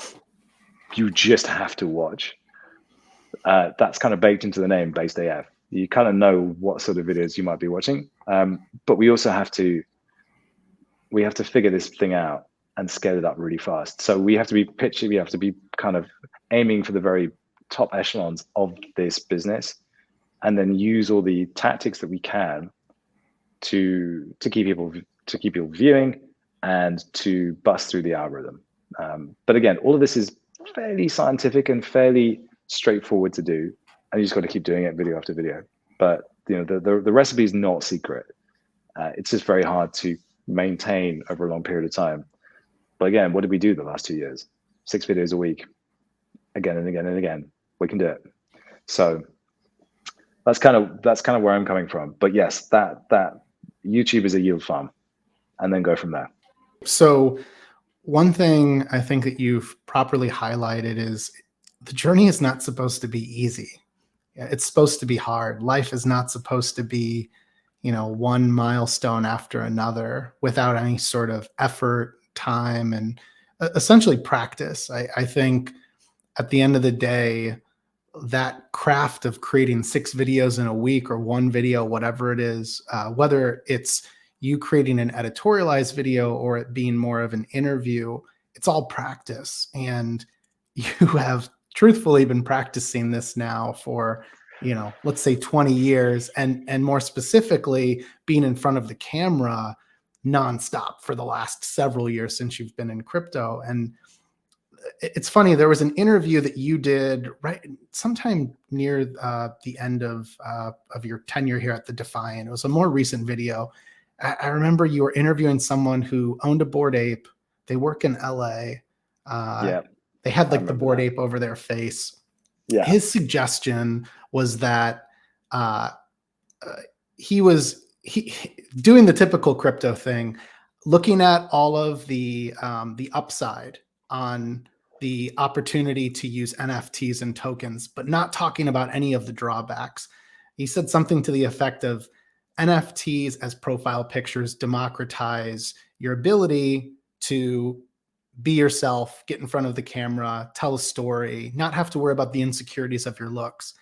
just have to watch. That's kind of baked into the name, BasedAF. You kind of know what sort of videos you might be watching. But we also have to figure this thing out and scale it up really fast. So we have to be pitchy. We have to be kind of aiming for the very top echelons of this business, and then use all the tactics that we can to keep people viewing and to bust through the algorithm. But again, all of this is fairly scientific and fairly straightforward to do, and you just got to keep doing it video after video. But the recipe is not secret. It's just very hard to maintain over a long period of time. But again, what did we do the last 2 years? 6 videos a week, again and again and again. We can do it. So that's kind of where I'm coming from. But yes, that YouTube is a yield farm, and then go from there. So one thing I think that you've properly highlighted is the journey is not supposed to be easy. It's supposed to be hard. Life is not supposed to be, one milestone after another without any sort of effort, time, and essentially practice. I think at the end of the day, that craft of creating 6 videos in a week or 1 video, whatever it is, whether it's you creating an editorialized video or it being more of an interview, it's all practice. And you have truthfully been practicing this now for, let's say 20 years, and more specifically being in front of the camera nonstop for the last several years since you've been in crypto. And it's funny, there was an interview that you did right sometime near the end of your tenure here at the Defiant. It was a more recent video. I remember you were interviewing someone who owned a Bored Ape. They work in LA. Yeah. They had like the Bored Ape over their face. Yeah. His suggestion was that he was doing the typical crypto thing, looking at all of the upside on the opportunity to use NFTs and tokens, but not talking about any of the drawbacks. He said something to the effect of NFTs as profile pictures democratize your ability to be yourself, get in front of the camera, tell a story, not have to worry about the insecurities of your looks.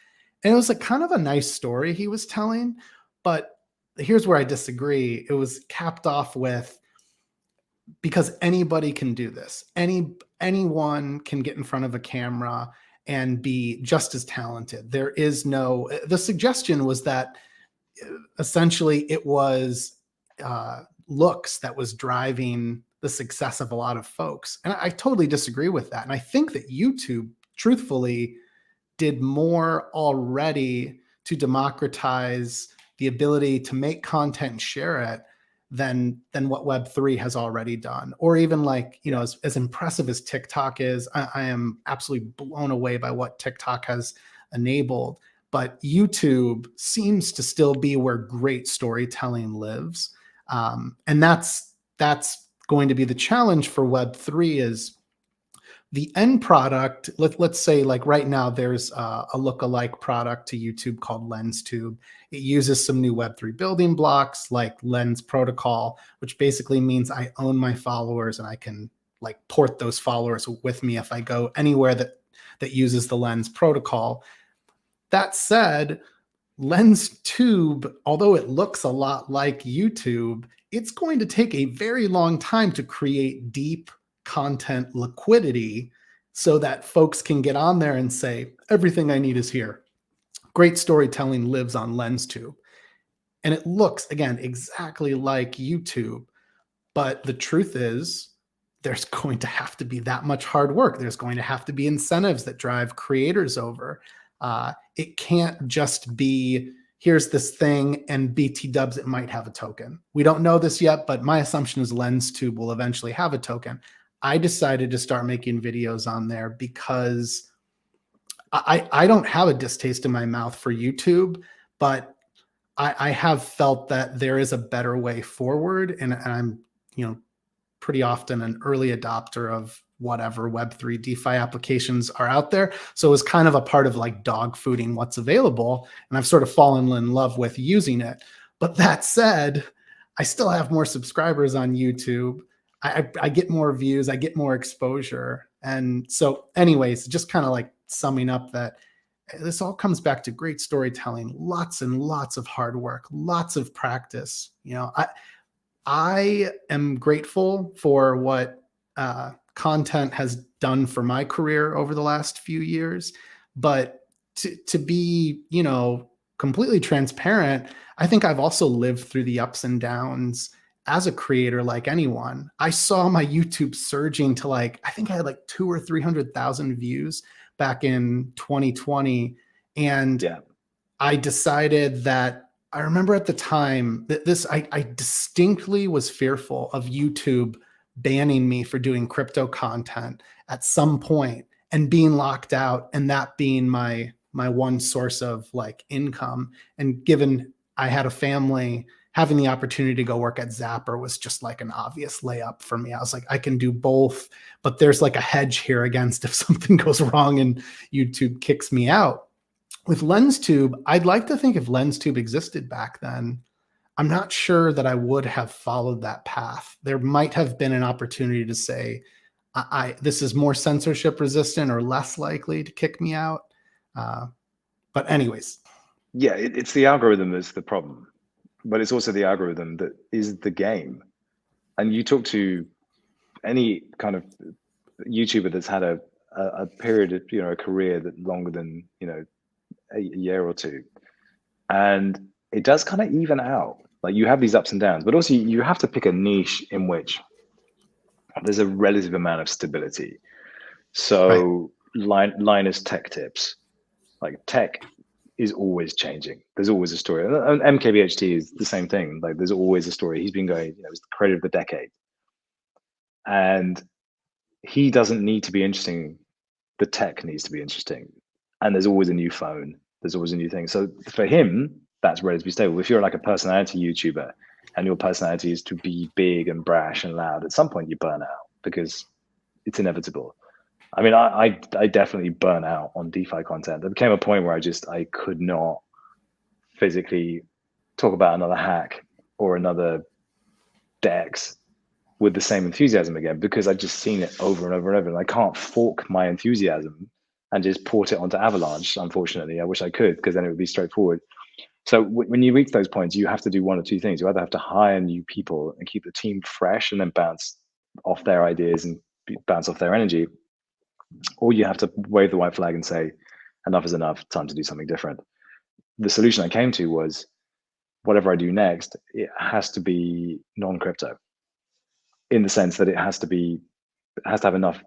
And it was kind of a nice story he was telling, but here's where I disagree. It was capped off with, because anybody can do this. Anyone can get in front of a camera and be just as talented. There is no, the suggestion was that essentially it was looks that was driving the success of a lot of folks. And I totally disagree with that. And I think that YouTube, truthfully, did more already to democratize the ability to make content and share it than what Web3 has already done. Or even as impressive as TikTok is, I am absolutely blown away by what TikTok has enabled. But YouTube seems to still be where great storytelling lives. And that's going to be the challenge for Web3 is the end product. Let's say right now there's a lookalike product to YouTube called LensTube. It uses some new Web3 building blocks like Lens Protocol, which basically means I own my followers and I can port those followers with me if I go anywhere that uses the Lens Protocol. That said, LensTube, although it looks a lot like YouTube, it's going to take a very long time to create deep content liquidity so that folks can get on there and say, everything I need is here. Great storytelling lives on LensTube. And it looks, again, exactly like YouTube. But the truth is, there's going to have to be that much hard work. There's going to have to be incentives that drive creators over. It can't just be, here's this thing and BT dubs, it might have a token. We don't know this yet, but my assumption is LensTube will eventually have a token. I decided to start making videos on there because I don't have a distaste in my mouth for YouTube, but I have felt that there is a better way forward, and I'm, pretty often an early adopter of whatever Web3 DeFi applications are out there. So it was kind of a part of like dog fooding what's available. And I've sort of fallen in love with using it. But that said, I still have more subscribers on YouTube. I get more views, I get more exposure. And so anyways, just kind of like summing up that this all comes back to great storytelling, lots and lots of hard work, lots of practice. I am grateful for what content has done for my career over the last few years, but to be, completely transparent, I think I've also lived through the ups and downs as a creator like anyone. I saw my YouTube surging to I think I had 200,000 or 300,000 views back in 2020. And yeah. I decided that I remember at the time that I distinctly was fearful of YouTube banning me for doing crypto content at some point and being locked out, and that being my one source of income. And given I had a family, having the opportunity to go work at Zapper was just an obvious layup for me. I was like, I can do both, but there's a hedge here against if something goes wrong and YouTube kicks me out. With LensTube, I'd like to think if LensTube existed back then, I'm not sure that I would have followed that path. There might have been an opportunity to say, this is more censorship resistant or less likely to kick me out. But anyways. Yeah, it's the algorithm that's the problem, but it's also the algorithm that is the game. And you talk to any kind of YouTuber that's had a period of, a career that longer than, a year or two, and it does kind of even out. You have these ups and downs, but also you have to pick a niche in which there's a relative amount of stability. So Linus Tech Tips, tech is always changing. There's always a story. And MKBHT is the same thing. There's always a story. He's been going, it's the creator of the decade, and he doesn't need to be interesting. The tech needs to be interesting. And there's always a new phone. There's always a new thing. So for him, that's relatively stable. If you're a personality YouTuber and your personality is to be big and brash and loud, at some point you burn out because it's inevitable. I mean, I definitely burn out on DeFi content. There became a point where I could not physically talk about another hack or another DEX with the same enthusiasm again, because I've just seen it over and over and over. And I can't fork my enthusiasm and just port it onto Avalanche. Unfortunately, I wish I could, because then it would be straightforward. So when you reach those points, you have to do one or two things. You either have to hire new people and keep the team fresh and then bounce off their ideas and bounce off their energy, or you have to wave the white flag and say, enough is enough, time to do something different. The solution I came to was, whatever I do next, it has to be non-crypto, in the sense that it has to have enough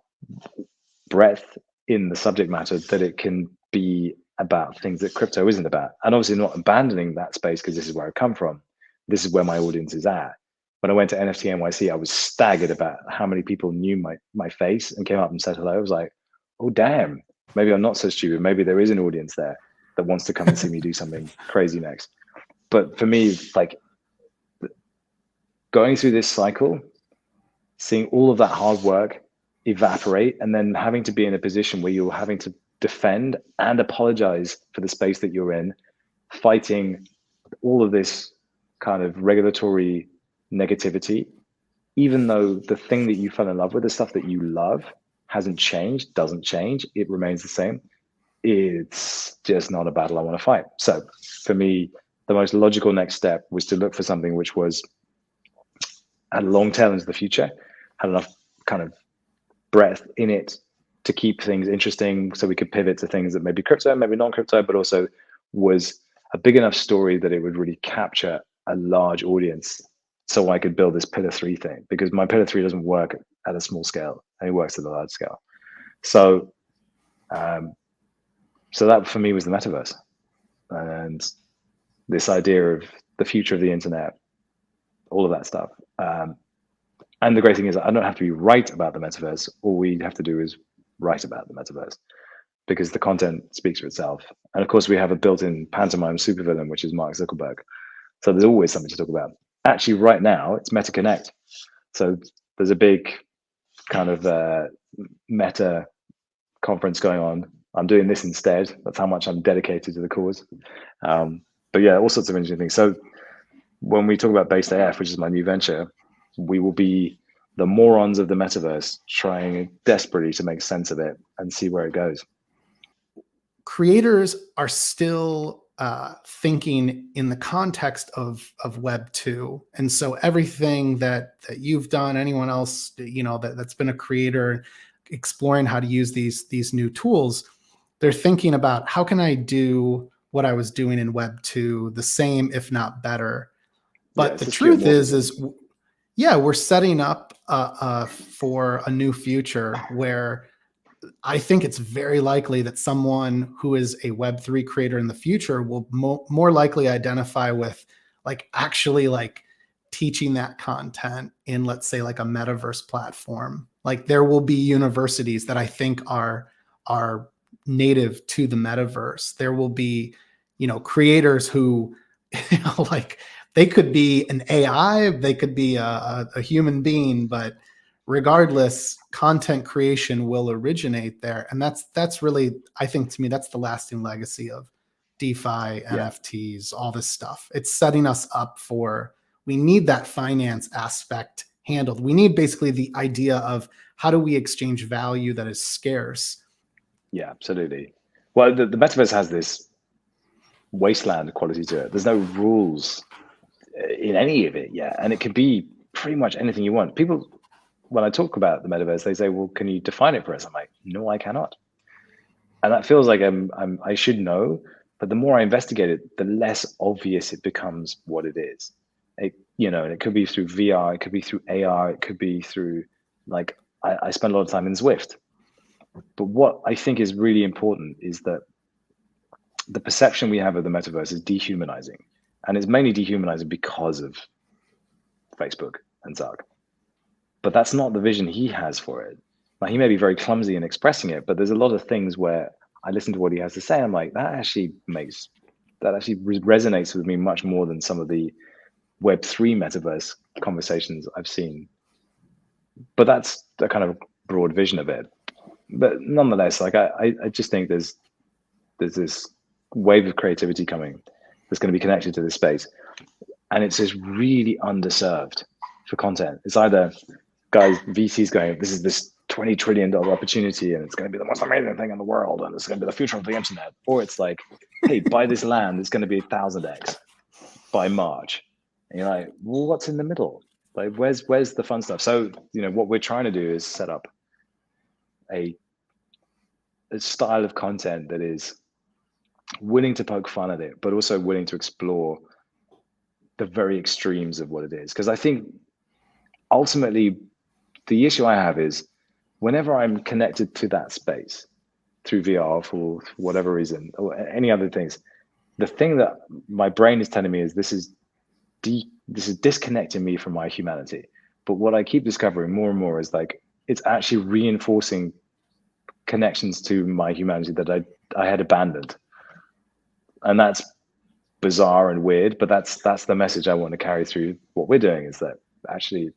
breadth in the subject matter that it can be about things that crypto isn't about. And obviously not abandoning that space, because this is where I come from. This is where my audience is at. When I went to NFT NYC, I was staggered about how many people knew my face and came up and said hello. I was like, oh, damn, maybe I'm not so stupid. Maybe there is an audience there that wants to come and see me do something crazy next. But for me, going through this cycle, seeing all of that hard work evaporate, and then having to be in a position where you're having to defend and apologize for the space that you're in, fighting all of this kind of regulatory negativity, even though the thing that you fell in love with, the stuff that you love, hasn't changed, doesn't change, it remains the same. it's just not a battle I want to fight. So for me, the most logical next step was to look for something which was had a long tail into the future, had enough kind of breadth in it to keep things interesting, so we could pivot to things that maybe crypto, maybe non-crypto, but also was a big enough story that it would really capture a large audience, so I could build this pillar 3 thing, because my pillar 3 doesn't work at a small scale, and it works at a large scale. So so that for me was the metaverse, and this idea of the future of the internet, all of that stuff. And the great thing is I don't have to be right about the metaverse. All we have to do is write about the metaverse, because the content speaks for itself. And of course, we have a built-in pantomime supervillain, which is Mark Zuckerberg. So there's always something to talk about. Actually, right now, it's MetaConnect. So there's a big kind of meta conference going on. I'm doing this instead. That's how much I'm dedicated to the cause. But yeah, all sorts of interesting things. So when we talk about BasedAF, which is my new venture, we will be the morons of the metaverse trying desperately to make sense of it and see where it goes. Creators are still thinking in the context of Web 2. And so everything that you've done, anyone else, that's been a creator exploring how to use these new tools, they're thinking about, how can I do what I was doing in Web 2 the same, if not better? But the truth is yeah, we're setting up for a new future where I think it's very likely that someone who is a Web3 creator in the future will more likely identify with actually teaching that content in, let's say, like a metaverse platform. Like there will be universities that I think are native to the metaverse. There will be, creators who, they could be an AI, they could be a human being, but regardless, content creation will originate there. And that's really, I think, to me, that's the lasting legacy of DeFi, NFTs, all this stuff. It's setting us up for, we need that finance aspect handled. We need basically the idea of, how do we exchange value that is scarce? Yeah, absolutely. Well, the metaverse has this wasteland quality to it. There's no rules in any of it yet, and it could be pretty much anything you want. People, when I talk about the metaverse, they say, well, can you define it for us? I'm like, no, I cannot. And that feels like I should know, but the more I investigate it, the less obvious it becomes what it is. And it could be through VR, it could be through AR, it could be through, I spend a lot of time in Zwift. But what I think is really important is that the perception we have of the metaverse is dehumanizing. And it's mainly dehumanizing because of Facebook and Zuck. But that's not the vision he has for it. Like, he may be very clumsy in expressing it, but there's a lot of things where I listen to what he has to say. I'm like, that actually resonates with me much more than some of the Web3 metaverse conversations I've seen. But that's the kind of broad vision of it. But nonetheless, I just think there's this wave of creativity coming that's going to be connected to this space, and it's just really underserved for content. It's either guys, VCs going, this is this $20 trillion opportunity, and it's going to be the most amazing thing in the world, and it's going to be the future of the internet. Or it's like, hey, buy this land, it's going to be 1,000x by March. And you're like, well, what's in the middle? Like, where's the fun stuff? So, what we're trying to do is set up a style of content that is willing to poke fun at it, but also willing to explore the very extremes of what it is. Because I think ultimately the issue I have is, whenever I'm connected to that space through VR for whatever reason, or any other things, the thing that my brain is telling me is this is disconnecting me from my humanity. But what I keep discovering more and more is it's actually reinforcing connections to my humanity that I had abandoned. And that's bizarre and weird, but that's the message I want to carry through what we're doing, is that actually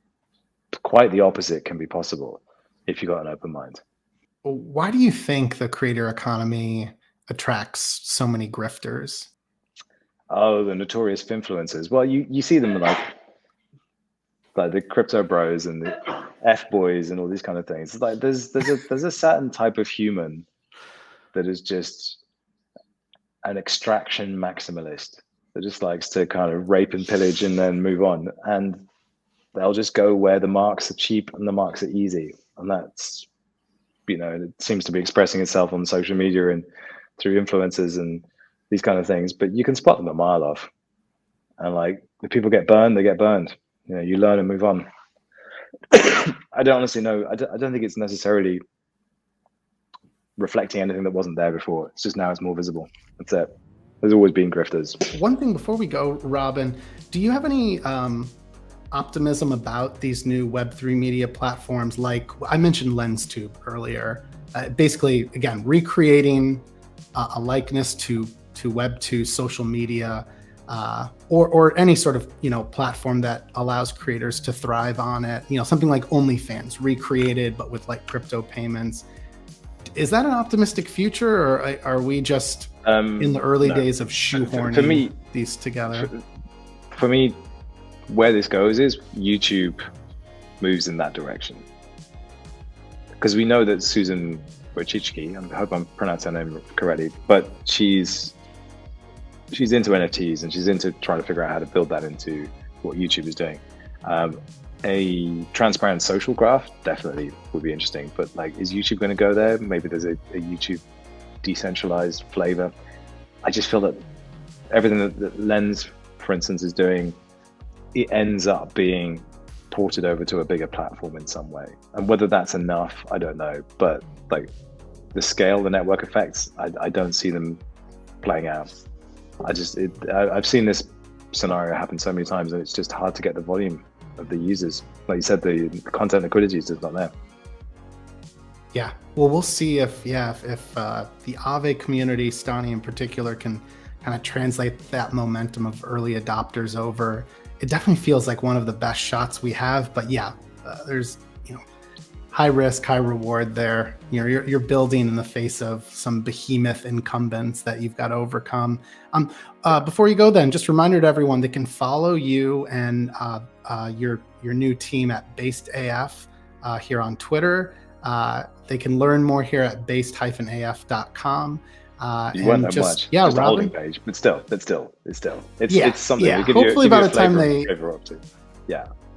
quite the opposite can be possible if you've got an open mind. Why do you think the creator economy attracts so many grifters? Oh, the notorious influencers. Well, you see them like the crypto bros and the F boys and all these kind of things. It's like there's a certain type of human that is just an extraction maximalist that just likes to kind of rape and pillage and then move on. And they'll just go where the marks are cheap and the marks are easy. And that's, it seems to be expressing itself on social media and through influencers and these kind of things. But you can spot them a mile off. And like, if people get burned, they get burned. You learn and move on. I don't honestly know. I don't think it's necessarily reflecting anything that wasn't there before. It's just now it's more visible. That's it. There's always been grifters. One thing before we go, Robin, do you have any optimism about these new Web3 media platforms? Like I mentioned LensTube earlier, basically, again, recreating a likeness to Web2 social media, or any sort of, platform that allows creators to thrive on it, something like OnlyFans recreated, but with like crypto payments. Is that an optimistic future, or are we just in the early days of shoehorning these together? For me, where this goes is YouTube moves in that direction. Because we know that Susan Wojcicki, I hope I'm pronouncing her name correctly, but she's into NFTs and she's into trying to figure out how to build that into what YouTube is doing. A transparent social graph definitely would be interesting, but like, is YouTube going to go there? Maybe there's a YouTube decentralized flavor. I just feel that everything that Lens, for instance, is doing, it ends up being ported over to a bigger platform in some way. And whether that's enough, I don't know. But like the scale, the network effects, I don't see them playing out. I've seen this scenario happen so many times, and it's just hard to get the volume of the users. Like you said, the content liquidity is just not there. Yeah, well, we'll see if the Aave community, Stani in particular, can kind of translate that momentum of early adopters over. It definitely feels like one of the best shots we have, but yeah, there's high risk, high reward there. You're building in the face of some behemoth incumbents that you've got to overcome. Before you go, then, just a reminder to everyone, they can follow you and your new team at BasedAF here on Twitter. They can learn more here at based-af.com. You won't have much. Yeah, just Robin? a holding page, but still, it's something. Yeah. Give hopefully you by a the time flavor up to.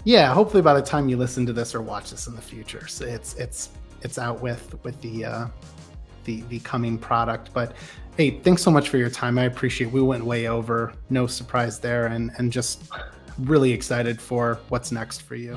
Yeah, hopefully by the time you listen to this or watch this in the future, so it's out with the coming product. But hey, thanks so much for your time. I appreciate it. We went way over, no surprise there, and just really excited for what's next for you.